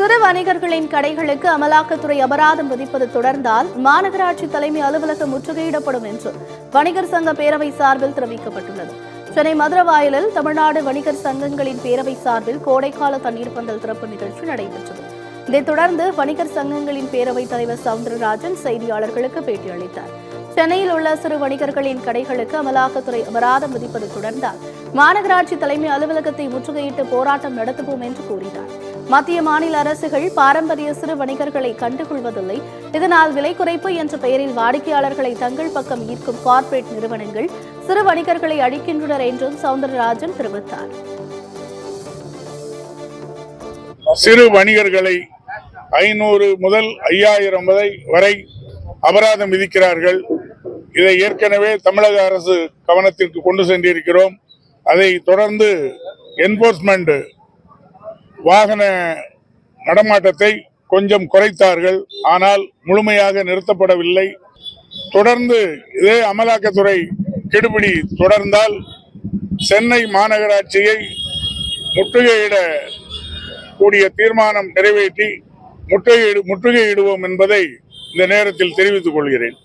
சிறு வணிகர்களின் கடைகளுக்கு அமலாக்கத்துறை அபராதம் விதிப்பது தொடர்ந்தால் மாநகராட்சி தலைமை அலுவலகம் முற்றுகையிடப்படும் என்று வணிகர் சங்க பேரவை சார்பில் தெரிவிக்கப்பட்டுள்ளது. சென்னை மதுரவாயலில் தமிழ்நாடு வணிகர் சங்கங்களின் பேரவை சார்பில் கோடைக்கால தண்ணீர் பந்தல் திறப்பு நிகழ்ச்சி நடைபெற்றது. இதைத் தொடர்ந்து வணிகர் சங்கங்களின் பேரவைத் தலைவர் சவுந்தரராஜன் செய்தியாளர்களுக்கு பேட்டியளித்தார். சென்னையில் உள்ள சிறு வணிகர்களின் கடைகளுக்கு அமலாக்கத்துறை அபராதம் விதிப்பது தொடர்ந்தால் மாநகராட்சி தலைமை அலுவலகத்தை முற்றுகையிட்டு போராட்டம் நடத்துவோம் என்று கூறினார். மத்திய மாநில அரசுகள் பாரம்பரிய சிறு வணிகர்களை கண்டுகொள்வதில்லை. இதனால் விலை குறைப்பு என்ற பெயரில் வாடிக்கையாளர்களை தங்கள் பக்கம் ஈர்க்கும் கார்ப்பரேட் நிறுவனங்கள் சிறு வணிகர்களை அழிக்கின்றனர் என்றும் சவுந்தரராஜன் தெரிவித்தார். சிறு வணிகர்களை 500 முதல் 5000 வரை அபராதம் விதிக்கிறார்கள். இதை ஏற்கனவே தமிழக அரசு கவனத்திற்கு கொண்டு சென்றிருக்கிறோம். அதை தொடர்ந்து என்போர்ஸ்மெண்ட் வாகன நடமாட்டத்தை கொஞ்சம் குறைத்தார்கள். ஆனால் முழுமையாக நிறுத்தப்படவில்லை. தொடர்ந்து இதே அமலாக்கத்துறை கெடுபிடி தொடர்ந்தால் சென்னை மாநகராட்சியை முற்றுகையிட கூடிய தீர்மானம் நிறைவேற்றி முற்றுகையிடுவோம் என்பதை இந்த நேரத்தில் தெரிவித்துக் கொள்கிறேன்.